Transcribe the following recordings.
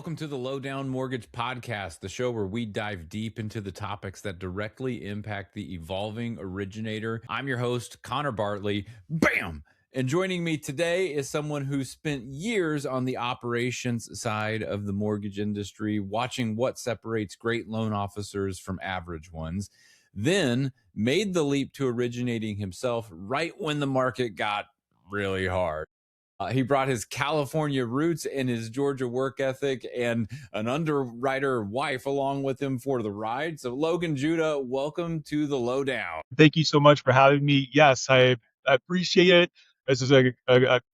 Welcome to the Lowdown Mortgage Podcast, the show where we dive deep into the topics that directly impact the evolving originator. I'm your host, Connor Bartley. Bam! And joining me today is someone who spent years on the operations side of the mortgage industry, watching what separates great loan officers from average ones, then made the leap to originating himself right when the market got really hard. He brought his California roots and his Georgia work ethic and an underwriter wife along with him for the ride. So, Logan Judah, welcome to the Lowdown. Thank you so much for having me. Yes, I appreciate it. This is a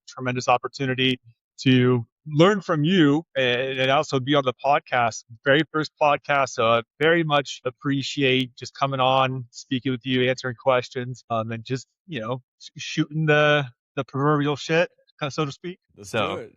tremendous opportunity to learn from you and also be on the podcast. Very first podcast. So I very much appreciate just coming on, speaking with you, answering questions, and just, shooting the proverbial shit, kind of, so to speak. Let's do So it.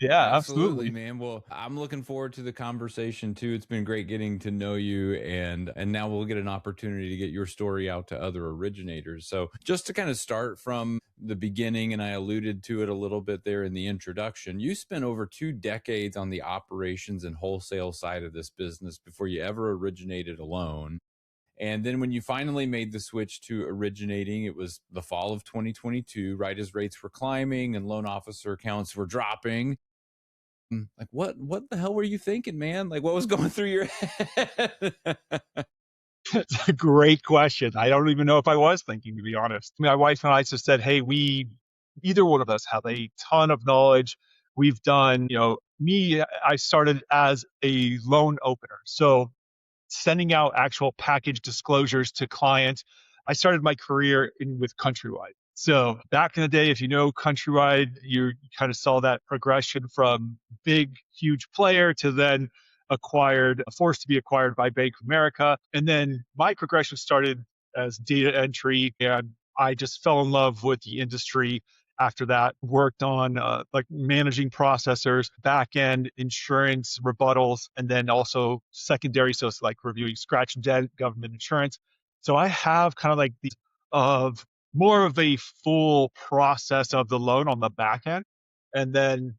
yeah, Absolutely, absolutely. man. Well, I'm looking forward to the conversation too. It's been great getting to know you, and now we'll get an opportunity to get your story out to other originators. So, just to kind of start from the beginning, and I alluded to it a little bit there in the introduction, you spent over 2 decades on the operations and wholesale side of this business before you ever originated alone. And then when you finally made the switch to originating, it was the fall of 2022, right as rates were climbing and loan officer counts were dropping. Like what the hell were you thinking, man? Like what was going through your head? It's a great question. I don't even know if I was thinking, to be honest. My wife and I just said, hey, either one of us have a ton of knowledge. We've done, I started as a loan opener. So sending out actual package disclosures to clients. I started my career with Countrywide. So back in the day, if you know Countrywide, you kind of saw that progression from big, huge player to then forced to be acquired by Bank of America. And then my progression started as data entry, and I just fell in love with the industry. After that, worked on like managing processors, back end insurance rebuttals, and then also secondary, so it's like reviewing scratch debt, government insurance. So I have kind of like the of more of a full process of the loan on the back end, and then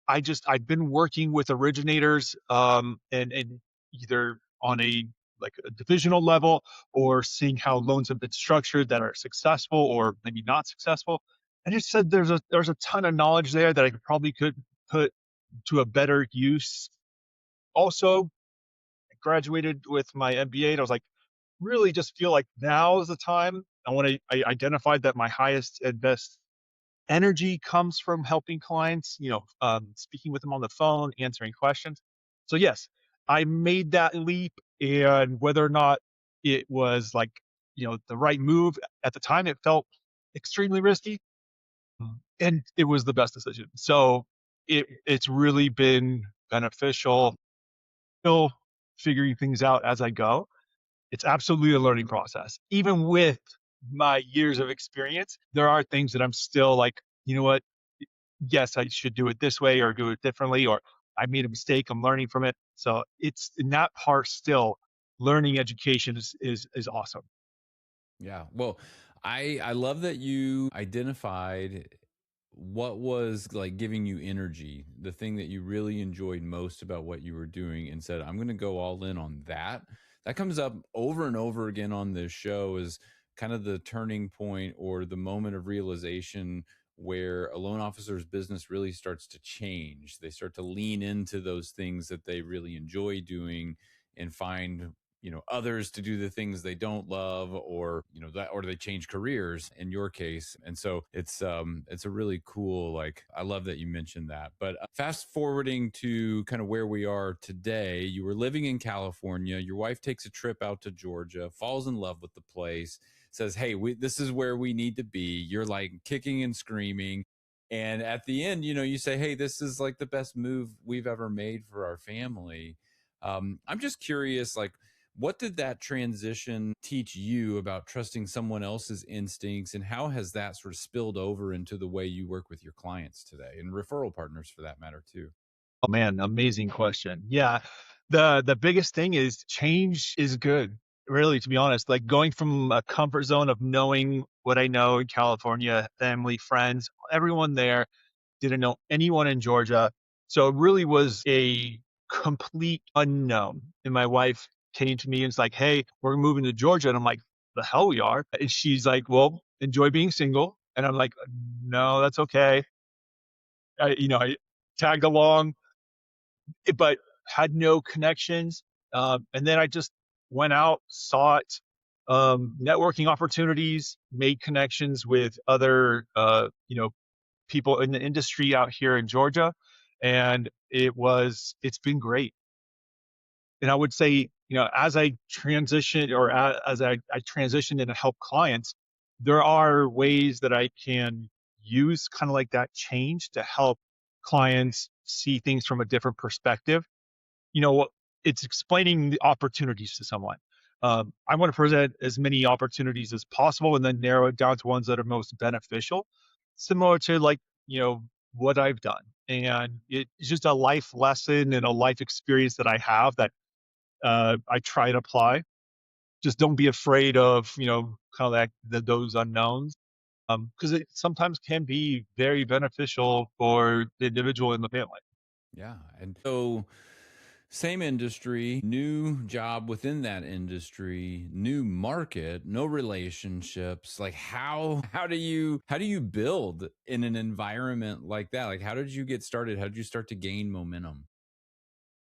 I've been working with originators, and either on a like a divisional level or seeing how loans have been structured that are successful or maybe not successful. I just said there's a ton of knowledge there that I could put to a better use. Also, I graduated with my MBA, and I was like, really just feel like now is the time. I identified that my highest and best energy comes from helping clients, speaking with them on the phone, answering questions. So yes, I made that leap, and whether or not it was like, the right move at the time, it felt extremely risky, and it was the best decision. So it's really been beneficial. Still figuring things out as I go. It's absolutely a learning process. Even with my years of experience, there are things that I'm still like, you know what? Yes, I should do it this way or do it differently, or I made a mistake. I'm learning from it. So it's in that part still, learning education is awesome. Yeah. Well, I love that you identified what was like giving you energy, the thing that you really enjoyed most about what you were doing, and said, I'm going to go all in on that. That comes up over and over again on this show is kind of the turning point or the moment of realization where a loan officer's business really starts to change. They start to lean into those things that they really enjoy doing and find others to do the things they don't love, or that, or they change careers in your case. And so it's a really cool, like, I love that you mentioned that. But fast forwarding to kind of where we are today, you were living in California, your wife takes a trip out to Georgia, falls in love with the place, says, hey, this is where we need to be. You're like kicking and screaming, and at the end, you say, hey, this is like the best move we've ever made for our family. I'm just curious, like, what did that transition teach you about trusting someone else's instincts, and how has that sort of spilled over into the way you work with your clients today and referral partners for that matter too? Oh man, amazing question. Yeah. The biggest thing is change is good. Really, to be honest, like going from a comfort zone of knowing what I know in California, family, friends, everyone there, didn't know anyone in Georgia. So it really was a complete unknown. And my wife came to me and was like, "Hey, we're moving to Georgia." And I'm like, "The hell we are." And she's like, "Well, enjoy being single." And I'm like, "No, that's okay." I tagged along, but had no connections. And then I just went out, sought networking opportunities, made connections with other, people in the industry out here in Georgia, and it's been great. And I would say, as I transition or as I transition and help clients, there are ways that I can use kind of like that change to help clients see things from a different perspective. you know, it's explaining the opportunities to someone. I want to present as many opportunities as possible and then narrow it down to ones that are most beneficial, similar to like, you know, what I've done. And it's just a life lesson and a life experience that I have that I try and apply. Just don't be afraid of, kind of like those unknowns. Because it sometimes can be very beneficial for the individual in the family. Yeah. And so, same industry, new job within that industry, new market, no relationships. Like how do you build in an environment like that? Like how did you get started? How did you start to gain momentum?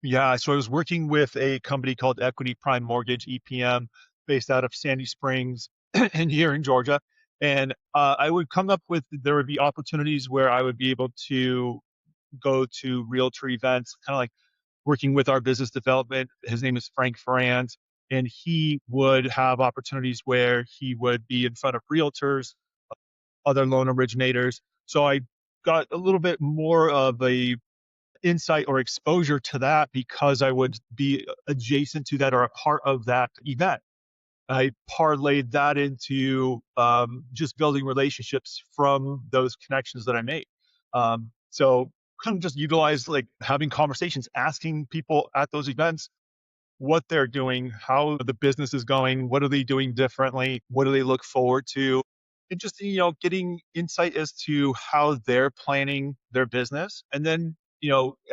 Yeah, so I was working with a company called Equity Prime Mortgage (EPM), based out of Sandy Springs, and here in Georgia. And I would come up with there would be opportunities where I would be able to go to realtor events, kind of like working with our business development. His name is Frank Ferrand, and he would have opportunities where he would be in front of realtors, other loan originators. So I got a little bit more of a insight or exposure to that because I would be adjacent to that or a part of that event. I parlayed that into just building relationships from those connections that I made. So kind of just utilize like having conversations, asking people at those events what they're doing, how the business is going, what are they doing differently, what do they look forward to, and just getting insight as to how they're planning their business. And then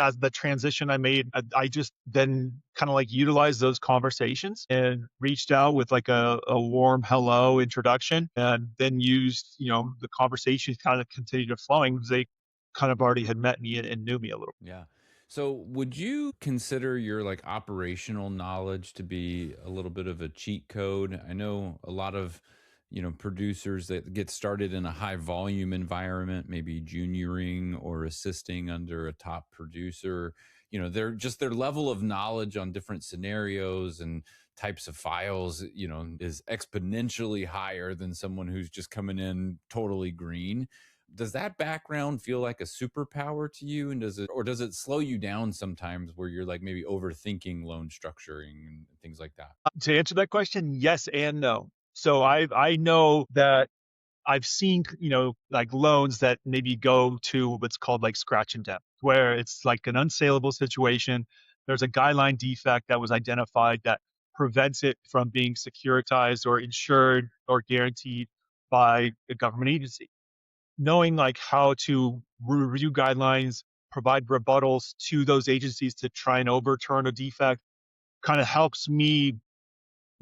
as the transition I made, I just then kind of like utilized those conversations and reached out with like a warm hello introduction, and then used the conversation kind of continued to flowing because they kind of already had met me and knew me a little. Yeah. So, would you consider your like operational knowledge to be a little bit of a cheat code? I know a lot of, producers that get started in a high volume environment, maybe junioring or assisting under a top producer, they're just their level of knowledge on different scenarios and types of files, is exponentially higher than someone who's just coming in totally green. Does that background feel like a superpower to you, and does it slow you down sometimes where you're like maybe overthinking loan structuring and things like that? To answer that question, yes and no. So I know that I've seen, like loans that maybe go to what's called like scratch and dent, where it's like an unsaleable situation. There's a guideline defect that was identified that prevents it from being securitized or insured or guaranteed by a government agency. Knowing like how to review guidelines, provide rebuttals to those agencies to try and overturn a defect kind of helps me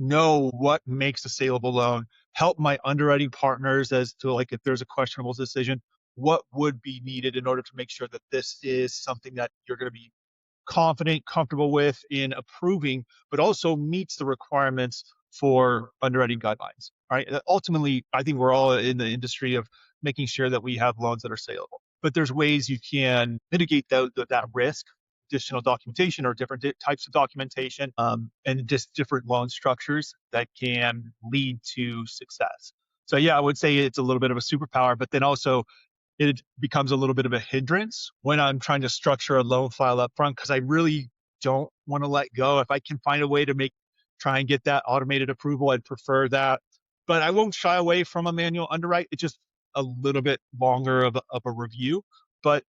know what makes a saleable loan, help my underwriting partners as to like if there's a questionable decision, what would be needed in order to make sure that this is something that you're going to be confident, comfortable with in approving, but also meets the requirements for underwriting guidelines. Right. Ultimately, I think we're all in the industry of making sure that we have loans that are saleable. But there's ways you can mitigate that risk, additional documentation or different types of documentation, and just different loan structures that can lead to success. So yeah, I would say it's a little bit of a superpower, but then also it becomes a little bit of a hindrance when I'm trying to structure a loan file up front because I really don't want to let go. If I can find a way to try and get that automated approval, I'd prefer that. But I won't shy away from a manual underwrite. It's just a little bit longer of a review. But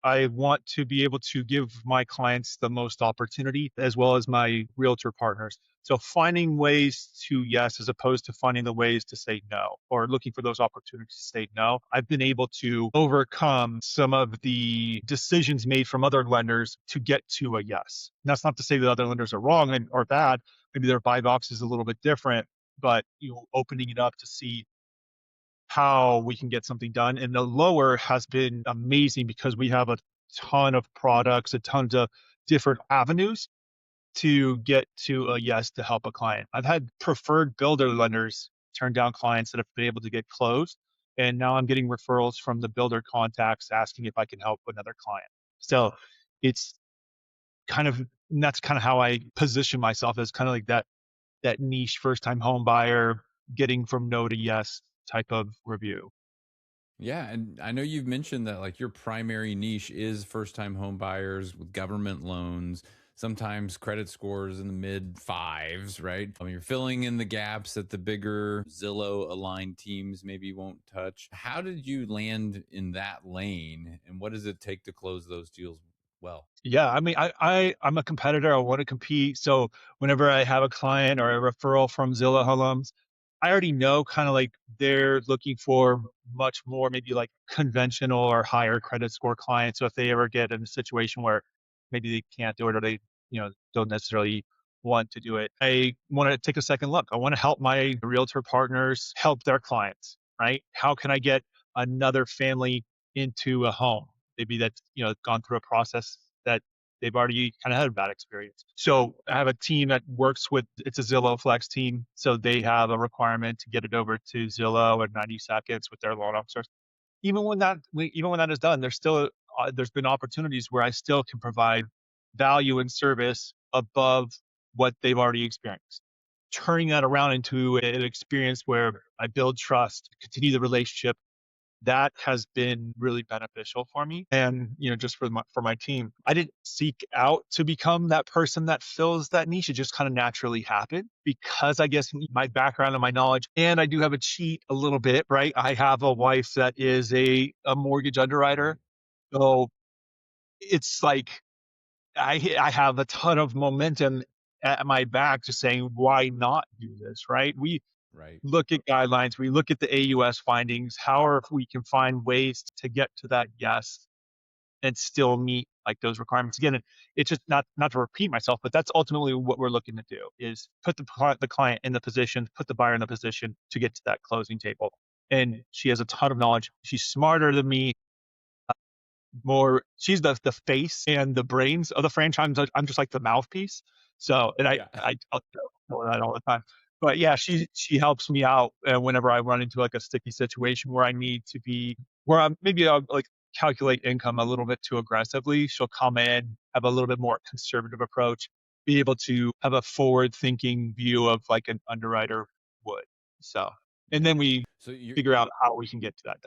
I want to be able to give my clients the most opportunity as well as my realtor partners. So finding ways to yes, as opposed to finding the ways to say no or looking for those opportunities to say no, I've been able to overcome some of the decisions made from other lenders to get to a yes. And that's not to say that other lenders are wrong and or bad. Maybe their buy box is a little bit different, but opening it up to see how we can get something done. And the lower has been amazing because we have a ton of products, a tons of different avenues to get to a yes to help a client. I've had preferred builder lenders turn down clients that have been able to get closed. And now I'm getting referrals from the builder contacts asking if I can help another client. So it's kind of, and that's kind of how I position myself as kind of like that niche first time home buyer getting from no to yes type of review. Yeah, and I know you've mentioned that like your primary niche is first-time home buyers with government loans, sometimes credit scores in the mid fives, right? I mean, you're filling in the gaps that the bigger Zillow-aligned teams maybe won't touch. How did you land in that lane, and what does it take to close those deals well? Yeah, I mean, I'm a competitor. I want to compete. So whenever I have a client or a referral from Zillow alums, I already know kind of like they're looking for much more maybe like conventional or higher credit score clients. So if they ever get in a situation where maybe they can't do it or they, don't necessarily want to do it, I want to take a second look. I want to help my realtor partners help their clients, right? How can I get another family into a home? Maybe that's, gone through a process that they've already kind of had a bad experience. So I have a team that works with, it's a Zillow Flex team. So they have a requirement to get it over to Zillow in 90 seconds with their loan officers. Even when that is done, there's been opportunities where I still can provide value and service above what they've already experienced. Turning that around into an experience where I build trust, continue the relationship, that has been really beneficial for me and just for my team. I didn't seek out to become that person that fills that niche. It just kind of naturally happened because I guess my background and my knowledge, and I do have a cheat a little bit, right? I have a wife that is a mortgage underwriter, Right, so it's like I have a ton of momentum at my back just saying why not do this, right? We right. look at guidelines, we look at the AUS findings, how or if we can find ways to get to that yes and still meet like those requirements. Again, it's just not to repeat myself, but that's ultimately what we're looking to do is put the client in the position, put the buyer in the position to get to that closing table. And she has a ton of knowledge. She's smarter than me, more she's the face and the brains of the franchise. I'm just like the mouthpiece. So, and Yeah. I tell her that all the time. But yeah, she helps me out whenever I run into like a sticky situation where I need to be where I'll like calculate income a little bit too aggressively. She'll come in, have a little bit more conservative approach, be able to have a forward thinking view of like an underwriter would. So, and Yeah. then we So figure out how we can get to that.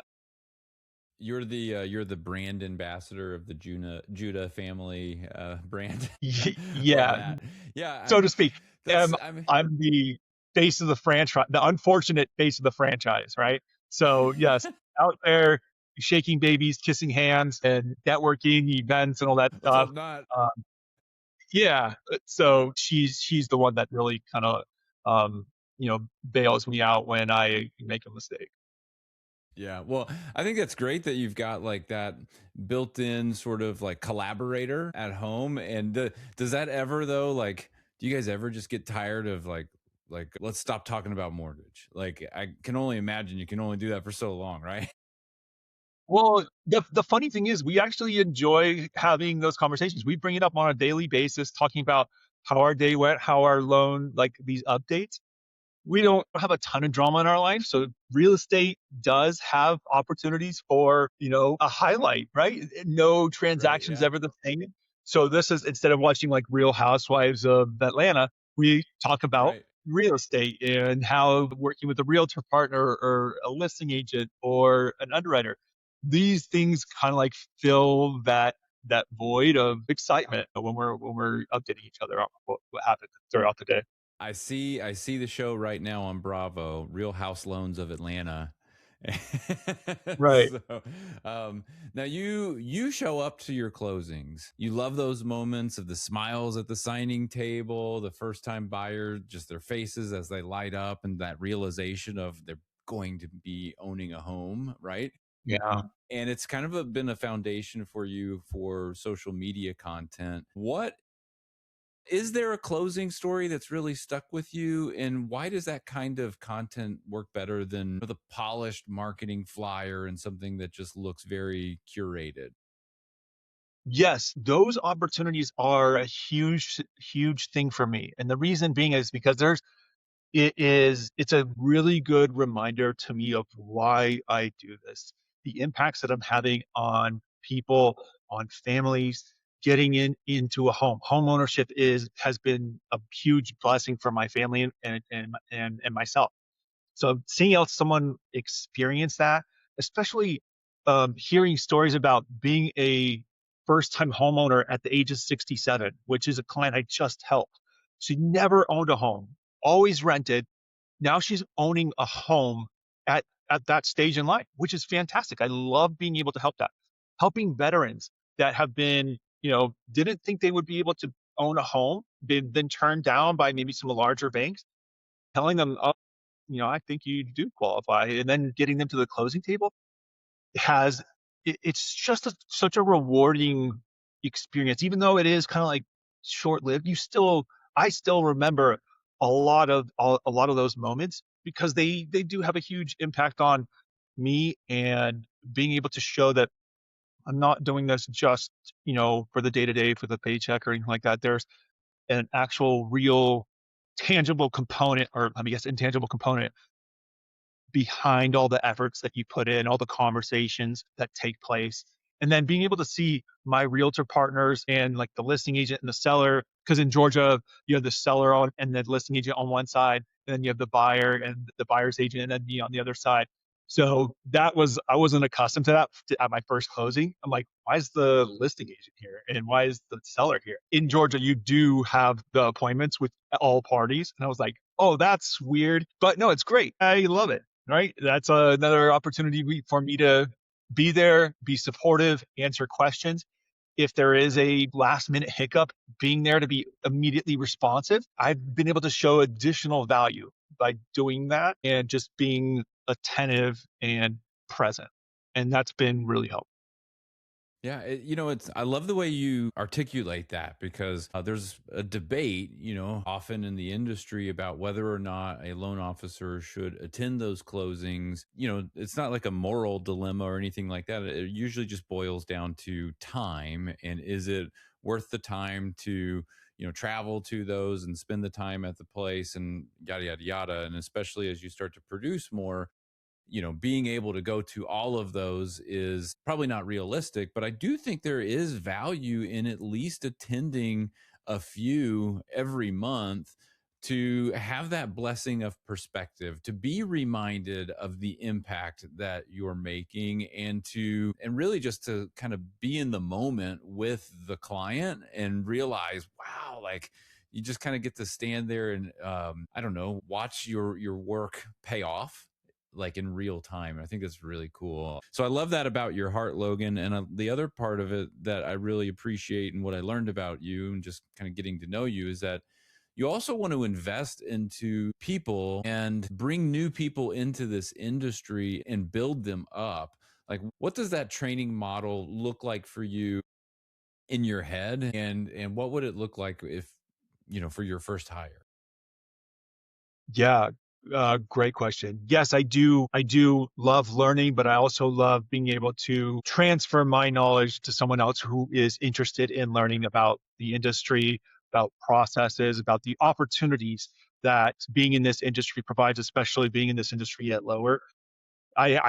you're the brand ambassador of the Judah family brand. Love Yeah, that. Yeah, so to speak. that's I mean I'm the face of the franchise, the unfortunate face of the franchise, right? So yes, out there shaking babies, kissing hands, and networking events and all that let's stuff. hope not. Uh, yeah, so she's the one that really kind of bails me out when I make a mistake. Yeah, well, I think that's great that you've got like that built-in sort of like collaborator at home. And does that ever though, like, do you guys ever just get tired of like let's stop talking about mortgage? Like, I can only imagine you can only do that for so long, right? Well, the funny thing is we actually enjoy having those conversations. We bring it up on a daily basis, talking about how our day went, how our loan, like these updates. We don't have a ton of drama in our life. So real estate does have opportunities for, a highlight, right? No Right. transactions Yeah. ever the same. So this is instead of watching like Real Housewives of Atlanta, we talk about Right. real estate and how working with a realtor partner or a listing agent or an underwriter. These things kind of like fill that void of excitement when we're updating each other on what happened throughout the day. I see the show right now on Bravo, Real House Loans of Atlanta. Right. So, um, now you show up to your closings. You love those moments of the smiles at the signing table, the first time buyer, just their faces as they light up, and that realization of they're going to be owning a home, right? Yeah. And it's kind of been a foundation for you for social media content. What is there a closing story that's really stuck with you? And why does that kind of content work better than the polished marketing flyer and something that just looks very curated? Yes, those opportunities are a huge, huge thing for me. And the reason being is because it's a really good reminder to me of why I do this. The impacts that I'm having on people, on families, getting into a home. Home ownership has been a huge blessing for my family and myself. So seeing how someone experience that, especially hearing stories about being a first time homeowner at the age of 67, which is a client I just helped. She never owned a home, always rented. Now she's owning a home at that stage in life, which is fantastic. I love being able to help that. Helping veterans that have been, didn't think they would be able to own a home, been turned down by maybe some larger banks, telling them, oh, I think you do qualify, and then getting them to the closing table has it's just such a rewarding experience. Even though it is kind of like short lived, I still remember a lot of those moments because they do have a huge impact on me and being able to show that I'm not doing this just for the day to day for the paycheck or anything like that. There's an actual real tangible component, or I guess intangible component behind all the efforts that you put in, all the conversations that take place. And then being able to see my realtor partners and like the listing agent and the seller, because in Georgia, you have the seller on and the listing agent on one side, and then you have the buyer and the buyer's agent, and then me on the other side. So I wasn't accustomed to that at my first closing. I'm like, why is the listing agent here? And why is the seller here? In Georgia, you do have the appointments with all parties. And I was like, oh, that's weird. But no, it's great. I love it, right? That's another opportunity for me to be there, be supportive, answer questions. If there is a last minute hiccup, being there to be immediately responsive, I've been able to show additional value by doing that and just being attentive and present. And that's been really helpful. Yeah, it's I love the way you articulate that because there's a debate, often in the industry about whether or not a loan officer should attend those closings. It's not like a moral dilemma or anything like that. It usually just boils down to time, and is it worth the time to travel to those and spend the time at the place and yada yada yada. And especially as you start to produce more, being able to go to all of those is probably not realistic, but I do think there is value in at least attending a few every month to have that blessing of perspective, to be reminded of the impact that you're making, and really just to kind of be in the moment with the client and realize, wow, like you just kind of get to stand there and I don't know, watch your work pay off like in real time. I think that's really cool. So I love that about your heart, Logan. And the other part of it that I really appreciate and what I learned about you and just kind of getting to know you is that you also want to invest into people and bring new people into this industry and build them up. Like, what does that training model look like for you in your head? And what would it look like if, for your first hire? Yeah, great question. Yes, I do. I do love learning, but I also love being able to transfer my knowledge to someone else who is interested in learning about the industry, about processes, about the opportunities that being in this industry provides, especially being in this industry at lower. I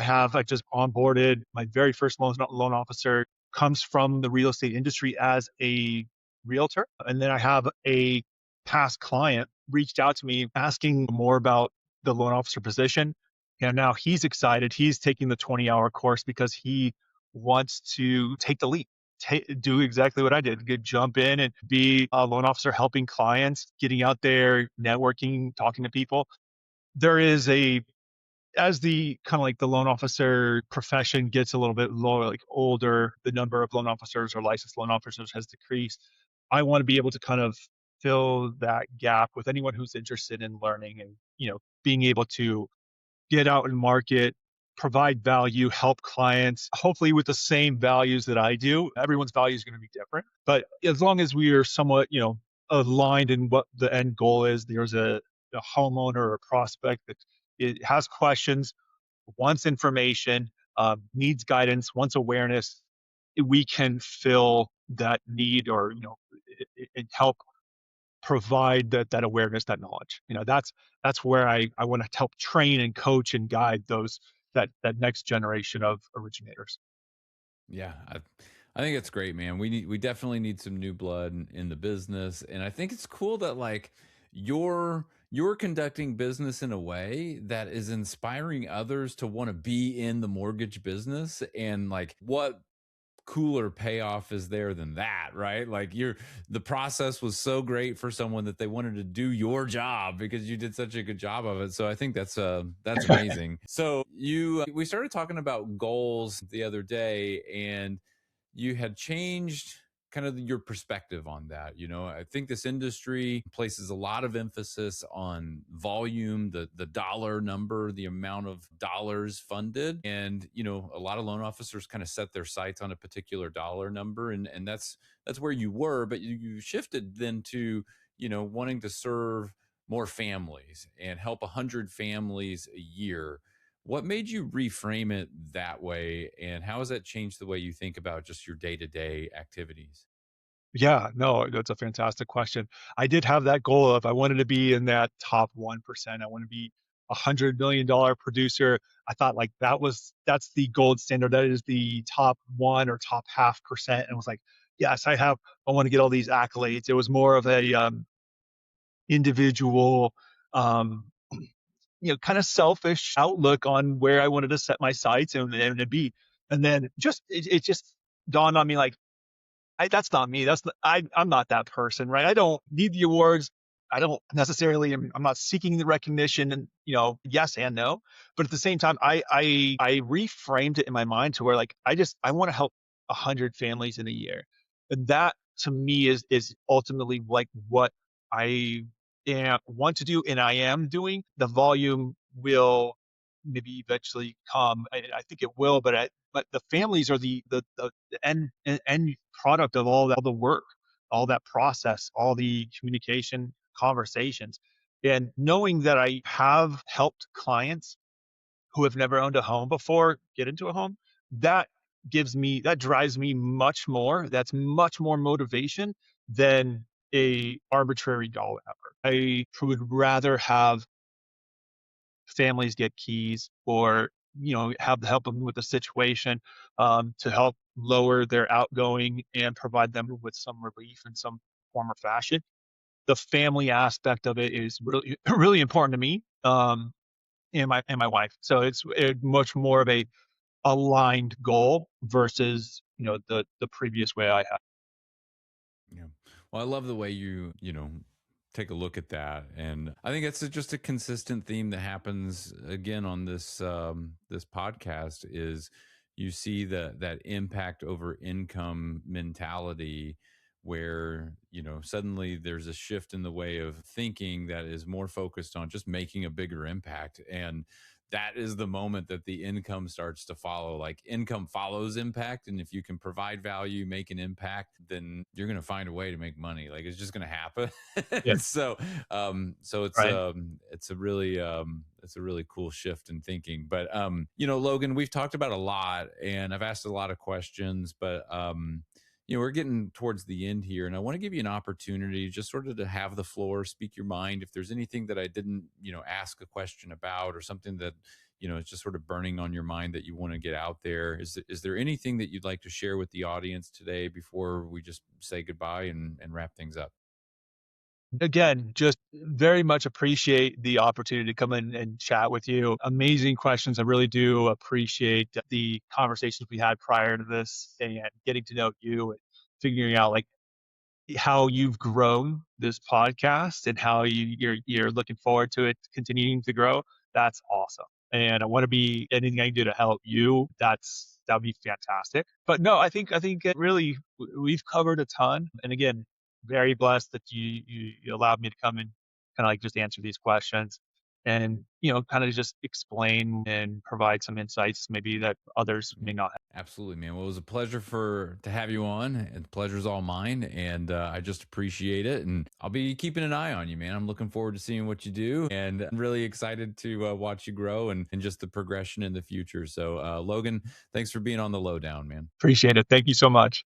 just onboarded my very first loan officer comes from the real estate industry as a realtor. And then I have a past client reached out to me asking more about the loan officer position. And now he's excited. He's taking the 20-hour course because he wants to take the leap, do exactly what I did, jump in and be a loan officer helping clients, getting out there, networking, talking to people. There is as the kind of like the loan officer profession gets a little bit lower, like older, the number of loan officers or licensed loan officers has decreased. I want to be able to kind of fill that gap with anyone who's interested in learning and, being able to get out and market, provide value, help clients, hopefully with the same values that I do. Everyone's value is going to be different, but as long as we are somewhat, aligned in what the end goal is, there's a homeowner or a prospect that it has questions, wants information, needs guidance, wants awareness, we can fill that need or, and help provide that awareness, that knowledge. That's where I want to help train and coach and guide that next generation of originators. Yeah, I think it's great, man. We definitely need some new blood in the business, and I think it's cool that like you're conducting business in a way that is inspiring others to want to be in the mortgage business. And like, what cooler payoff is there than that, right? Like, the process was so great for someone that they wanted to do your job because you did such a good job of it. So I think that's amazing. So you we started talking about goals the other day, and you had changed kind of your perspective on that. I think this industry places a lot of emphasis on volume, the dollar number, the amount of dollars funded. And a lot of loan officers kind of set their sights on a particular dollar number, and that's where you were. But you shifted then to wanting to serve more families and help 100 families a year. What made you reframe it that way, and how has that changed the way you think about just your day-to-day activities? Yeah, no, that's a fantastic question. I did have that goal of I wanted to be in that top 1%. I want to be $100 million producer. I thought like that's the gold standard. That is the top one or top half percent. And I was like, yes, I want to get all these accolades. It was more of a individual, um, kind of selfish outlook on where I wanted to set my sights and to be. And then it just dawned on me like, that's not me. I'm not that person, right? I don't need the awards. I don't necessarily I'm not seeking the recognition and, yes and no. But at the same time, I reframed it in my mind to where like I want to help 100 families in a year. And that to me is ultimately like what I want to do and I am doing. The volume will maybe eventually come. I think it will, but the families are the end product of all the work, all that process, all the communication, conversations. And knowing that I have helped clients who have never owned a home before get into a home, that that drives me much more. That's much more motivation than a arbitrary dollar number. I would rather have families get keys or help them with the situation, to help lower their outgoing and provide them with some relief in some form or fashion. The family aspect of it is really really important to me, and my wife, so it's much more of a aligned goal versus the previous way I had. Yeah. Well, I love the way you take a look at that. And I think it's just a consistent theme that happens again on this podcast is you see that impact over income mentality where, suddenly there's a shift in the way of thinking that is more focused on just making a bigger impact. And that is the moment that the income starts to follow. Like, income follows impact, and if you can provide value, make an impact, then you're going to find a way to make money. Like, it's just going to happen. Yeah, So right. it's a really cool shift in thinking. But Logan, we've talked about a lot, and I've asked a lot of questions, but we're getting towards the end here, and I want to give you an opportunity just sort of to have the floor, speak your mind. If there's anything that I didn't, ask a question about, or something that, is just sort of burning on your mind that you want to get out there, is there anything that you'd like to share with the audience today before we just say goodbye and wrap things up? Again, just very much appreciate the opportunity to come in and chat with you. Amazing questions. I really do appreciate the conversations we had prior to this and getting to know you and figuring out like how you've grown this podcast and how you're looking forward to it continuing to grow. That's awesome. and I want to be anything I can do to help you. That'd be fantastic. But no, I think really we've covered a ton. And again, very blessed that you allowed me to come and kind of like just answer these questions and kind of just explain and provide some insights maybe that others may not have. Absolutely, man. Well, it was a pleasure to have you on, and the pleasure's all mine. And I just appreciate it. And I'll be keeping an eye on you, man. I'm looking forward to seeing what you do, and I'm really excited to watch you grow and just the progression in the future. So, Logan, thanks for being on the lowdown, man. Appreciate it. Thank you so much.